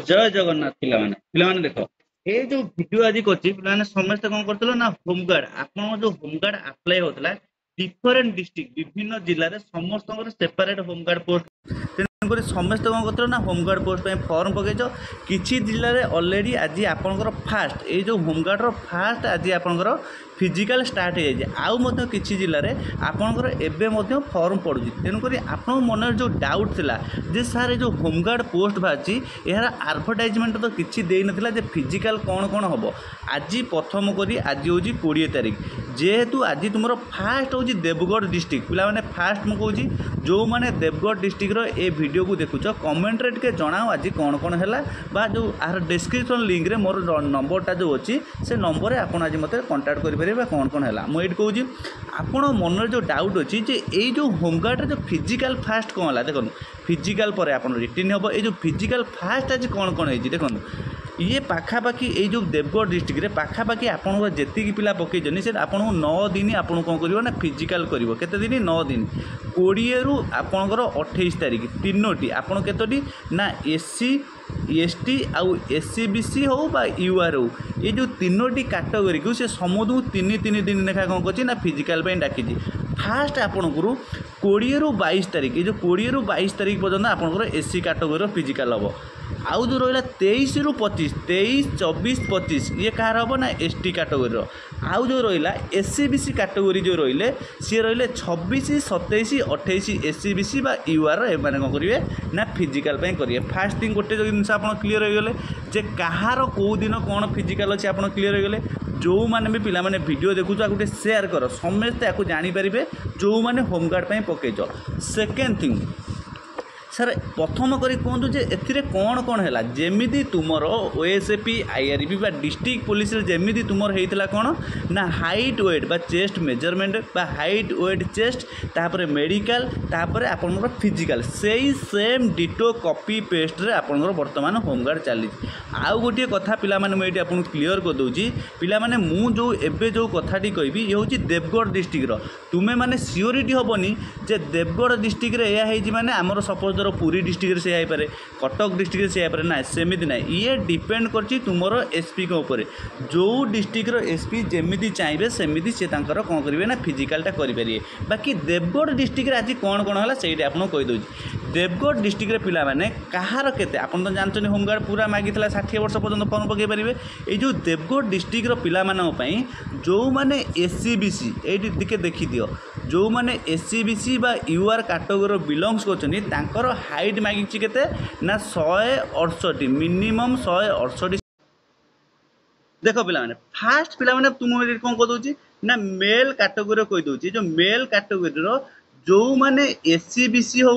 जय जगन्नाथ पिलामाने पिलामाने देखो ए जो वीडियो आज करछि पिलामाने समस्त कोन करथलो ना होमगार्ड आपन जो होमगार्ड अप्लाई होतला डिफरेंट डिस्ट्रिक्ट विभिन्न जिल्ला रे समस्त सेपरेट होमगार्ड पोस्ट तेणुकरी समस्त कौन करते ना होमगार्ड पोस्ट पे फॉर्म पकईच किसी जिले में अलरेडी आज आपंकर फास्ट ये जो होमगार्डर फास्ट आज आपंकर फिजिकल स्टार्ट हो जाए आउ मध्य किसी जिले में आपंकर एवं फॉर्म पड़ुଛି तेणुकरी आपण मन जो डाउट थिला जे सार ये जो होमगार्ड पोस्ट बाहरी यार आडभटाइजमेंट तो किसी दे नथिला जे फिजिकल कौन कौन हम आज प्रथम करी आज हूँ 20 तारीख जेहेतु आज तुम फास्ट हूँ देवगढ़ डिस्ट्रिक्ट पिला फास्ट मुझे जो मैंने देवगढ़ डिस्ट्रिक्टर ए वीडियो को देखुच कमेंट रे जनाओ आज कौन कौन है बा जो आर डिस्क्रिप्शन लिंक रे मोर नंबरटा जो अच्छी से नंबर आप आज मत कंटाक्ट करेंगे कौन कौन है मुझे कहूँ आपण मन जो डाउट अच्छी जे ये जो होमगार्ड जो फिजिकल फास्ट कौन है देखो फिजिकल पर आप रिटर्न हम ये जो फिजिकल फास्ट आज कौन कौन है देखो ये पाखापाखि ये जो देवगढ़ डिस्ट्रिक्ट रे पाखापाखि आपन जेतिकी पिला पकईचनी से आपन 9 दिन आपन कौन करिवो ना फिजिकल करिवो केते दिन 9 दिन 20 रु आपनकर 28 तारीख तीनोटी आपन केतोटी ना एससी एसटी आउ एससीबीसी हो बा यूआर हो ये जो तीनोटी कैटेगरी को से समुदु 3 दिन लेखा कौन कर ना फिजिकल डाकी फास्ट आपन को 20 रु 22 तारीख ये जो 20 रु 22 तारीख पर्यटन आपंकर एससी कैटेगरी फिजिकल हम आउ जो रहा 23 रु 25 23 24 25 ये कहार हम ना एसटी कैटेगरी आउ जो रहा एससीबीसी कैटेगरी जो रही सी रही 26 27 28 एससीबीसी बा यूआर एम कौन करेंगे ना फिजिकल करेंगे फास्ट थिंग गोटे जो जिन आप क्लीयर हो गले जे कहार कौ दिन कौन फिजिकल अच्छे आप क्लीयर हो गले जो मैंने भी पिला माने वीडियो देखुच गोटे शेयर कर समस्ते आपको जानीपारे जो मैंने होमगार्ड पकईच सेकेंड थिंग सर प्रथम करी कहतु जे एथिरे कौन कौन है जमी तुमर ओएसएपी आईआरबी बा डिस्ट्रिक्ट पुलिस जमी तुमर होता कौन ना हाइट वेट बा चेस्ट मेजरमेंट बा हाइट वेट चेस्ट तापर मेडिकल तापर आपनकर फिजिकल से सेम डिटो कॉपी पेस्ट रे आपनकर वर्तमान होमगार्ड चली आउ गोटे कथा पिला माने मैं आपन क्लियर कर दूची पिला माने मु जो एबे जो कथाटी कहबी ये होची देवगढ़ डिस्ट्रिक्ट रो तुमे माने सियोरिटी होबनी जे देवगढ़ डिस्ट्रिक्ट रे या हेजी माने हमर सपोज पूरी डिस्ट्रिक्ट से आईपे कटक डिस्ट्रिक्ट से आईपे ना सेमती ना ये डिपेंड कर तुमर एसपी के ऊपर जो डिस्ट्रिक्टर एसपी जमी चाहिए सेमती से कौन करेंगे ना फिजिकालटा करेंगे बाकी देवगढ़ डिस्ट्रिक्ट आज कौन कौन है से आपको कहीदे देवगढ़ डिस्ट्रिक्ट पिला माने कहार केते आपन तो जानछनी होमगार्ड पूरा मागितला 60 वर्ष पर्यंत फॉर्म पकई पारे ये जो देवगढ़ डिस्ट्रिक्ट पिला मानन पई जो माने एससीबीसी एटी दिके देखि दियो जो माने एससीबीसी बा यूआर कैटेगरी बिलोंग्स करछनी तांकर हाइट मागिछि केते ना 168 मिनिमम 168 देखो पिला माने फास्ट पिला माने तुम कौन कह दउची ना मेल कैटेगरी कह दउची जो मेल कैटेगरी रो जो माने एससीबीसी हो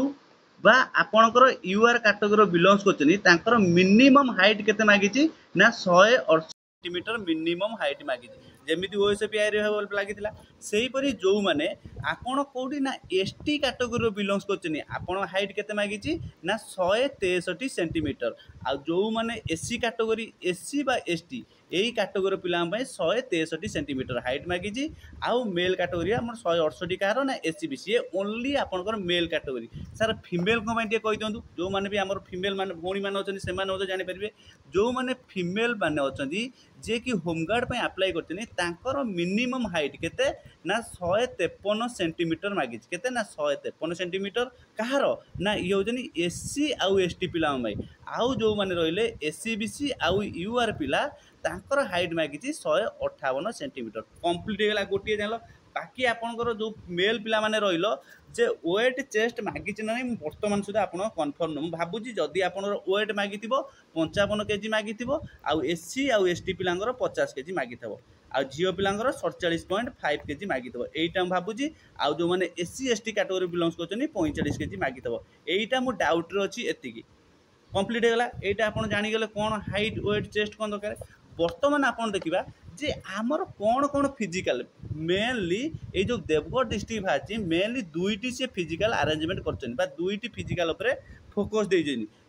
बा आपणकर यूआर कैटेगरी बिलोंग्स करछनी तांकर मिनिमम हाइट केते मागिछि ना 168 सेंटीमीटर मिनिमम हाइट मागिछि जेमिति ओएसपी आईरे लागिथिला सेहीपरि जो माने आपण कोठी ना एसटी कैटेगरी बिलोंग्स करछनी आपण हाइट केते मागिछि ना 163 सेंटीमीटर आ जो माने एससी कैटेगरी एससी बा एसटी यही कैटेगरी पिला 163 सेंटीमीटर हाइट मागिछि आउ मेल कैटेगरी हमर 168 कार ना एससीबीसी ये ओनली आपनकर मेल कैटेगरी सर फीमेल को माने कहि दंतु जो माने भी हमर फीमेल माने भौणी माने अछन से माने जानि परिबे जो माने फीमेल माने अछन जे कि होमगार्ड पे अप्लाई करछनी तांकर मिनिमम हाइट केते ना 153 सेंटीमीटर मागिछि केते ना 153 सेंटीमीटर कहार ना ये होजनी एससी आउ एसटी पिला आउ जो माने रहिले एससीबीसी आउ यूआर पिला तांकर हाइट मागिछि 158 सेंटीमीटर कंप्लीट हेला गोटिए जान बाकी आपनकर जो मेल पिला माने रहिलो जे वेट चेस्ट मागिछि नै वर्तमान सुधा आपन कन्फर्म न भाबुछि जदी आपनर वेट मागिथिबो 55 केजी मागिथिबो आउ एससी आउ एसटी पिलांगर 50 केजी मागिथबो आ झियो पिलांगर 47.5 केजी मागिथबो एइटा हम भाबुछि आउ जो माने एससी एसटी कैटेगरी बिलोंग्स करछनी 45 केजी मागिथबो एइटा मु डाउट रे अछि एतिकी कंप्लीट हेला एइटा आपन जानि गेले कोन हाइट वेट चेस्ट कोन दरकार वर्तमान आपन देखिबा जे आमर कौन कौन फिजिकल मेनली ये जो देवगढ़ डिस्ट्रिक्ट बाहरी मेनली दुईटी से फिजिकल अरेंजमेंट कर दुईटी फिजिकल फोकस दे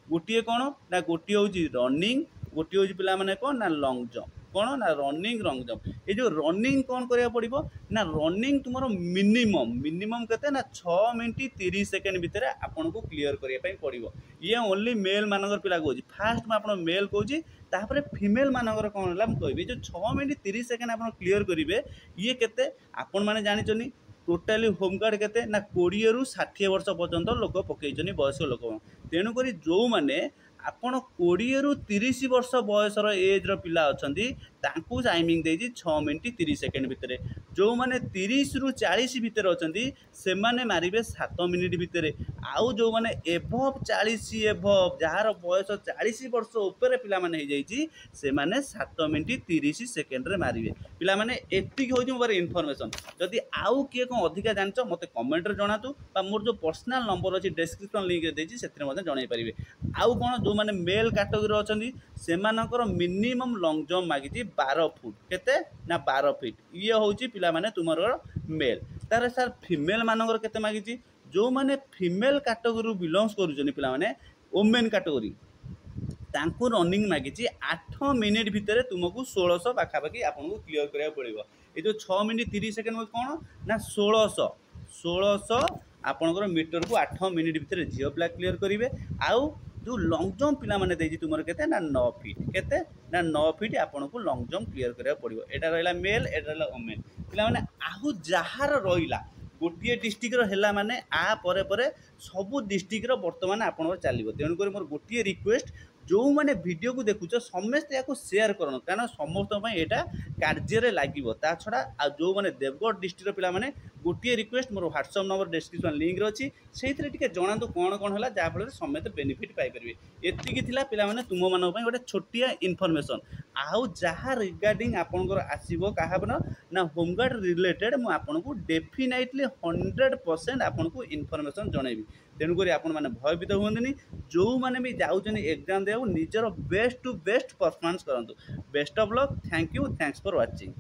गोटे कौन ना गोटे हूँ रनिंग गोटे हूँ पिला माने कौन ना लंग जंप कौन ना रनिंग लंग जंप ये जो रनिंग कौन करा पड़ो ना रनिंग तुम मिनिमम मिनिमम के ना 6 मिनट 30 सेकेंड भितर आपन को क्लीयर करने पड़ो ये ओनली मेल मानकर पिला कहूँ फास्ट मुझे मेल कहूँ तापर फिमेल मानकर कौन है मुझे जो 6 मिनट 30 सेकेंड आप क्लीयर करेंगे ये केते आपण मैंने जानी टोटाली होमगार्ड केते ना 20 रु 60 वर्ष पर्यंत लोक पकईचनी वयस्क लोक तेणुक जो मैंने ଆପଣ 20 ରୁ 30 ବର୍ଷ ବୟସର ଏଜ୍ର ପିଲା ଅଛନ୍ତି ତାଙ୍କୁ ଟାଇମିଂ ଦେଇଛି 6 ମିନିଟ୍ 30 ସେକେଣ୍ଡ ଭିତରେ ଯେଉଁମାନେ 30 ରୁ 40 ଭିତରେ ଅଛନ୍ତି ସେମାନେ ମାରିବେ 7 ମିନିଟ୍ ଭିତରେ ଆଉ ଯେଉଁମାନେ ଏଭବ୍ 40 ଏଭବ୍ ଯାହାର ବୟସ 40 ବର୍ଷ ଉପରେ ପିଲାମାନେ ହେଇଯାଇଛି ସେମାନେ 7 ମିନିଟ୍ 30 ସେକେଣ୍ଡରେ ମାରିବେ ପିଲାମାନେ ଏତିକି ହେଉଛି ମୋ ପାଖରେ ଇନଫର୍ମେସନ୍ ଯଦି ଆଉ କିଏ କ'ଣ ଅଧିକା ଜାଣିଛ ମୋତେ କମେଣ୍ଟରେ ଜଣାନ୍ତୁ ବା ମୋର ଯେଉଁ ପର୍ସନାଲ ନମ୍ବର ଅଛି ଡେସ୍କ୍ରିପ୍ସନ୍ ଲିଙ୍କରେ ଦେଇଛି ସେଥିରେ ମଧ୍ୟ ଜଣାଇ ପାରିବେ ଆଉ କ'ଣ जो मैंने मेल कैटेगरी अच्छी से मिनिमम लंग जंप मागिच 12 फुट केते ना 12 फीट ये हूँ पिला माने तुम मेल तार सर फिमेल मानकर केते मागिच जो मैंने फिमेल कैटेगरी बिलोंग्स करुछन पिला माने वोमेन कैटेगरी तांको रनिंग मागिच 8 मिनिट भितर तुमको 1600 पाखापाखि आपको क्लीयर करा पड़ो ये जो 6 मिनिट 30 सेकेंड कौन ना 1600 आपंकर मीटर को 8 मिनिट भितर झील पिला क्लीयर करेंगे आउ जो लंग जंप पिला माने देजी तुमर केते ना 9 फीट केते ना 9 फीट आपन को लंग जंप क्लियर करा पड़ो एटा रहला मेल एटा रहला वुमेन पिला माने आहु जहार रहिला गोटे डिस्ट्रिक्ट रहा माने आ परे परे सबु डिस्ट्रिक्ट बर्तमान आपन चलो तेणुक मोर गोटे रिक्वेस्ट जो मैंने वीडियो को देखुच समस्ते या सेयार करन कारण समस्त यहाँ कार्य लगे ता छड़ा आ जो मैंने देवगढ़ डिस्ट्रिक्ट पिला माने गोटे रिक्वेस्ट मोर व्हाट्सएप नंबर डिस्क्रिप्शन लिंक अच्छी से जनातु कौन कौन है जहाँफल समस्त बेनिफिट पाइपर एतिकी पिला माने तुम मान गोटे छोटिया इनफर्मेसन आउ जहाँ रिगार्डिंग आपंकर आसो क्या ना होमगार्ड रिलेटेड मुझे डेफिनेटली 100% आपन को इनफर्मेसन जनइबी तेणुक आपण मैंने भयभीत हुए जो मैंने भी जाऊँ एग्जाम दे निजर बेस्ट टू बेस्ट परफॉर्मेंस करूँ best of luck thank you thanks for watching.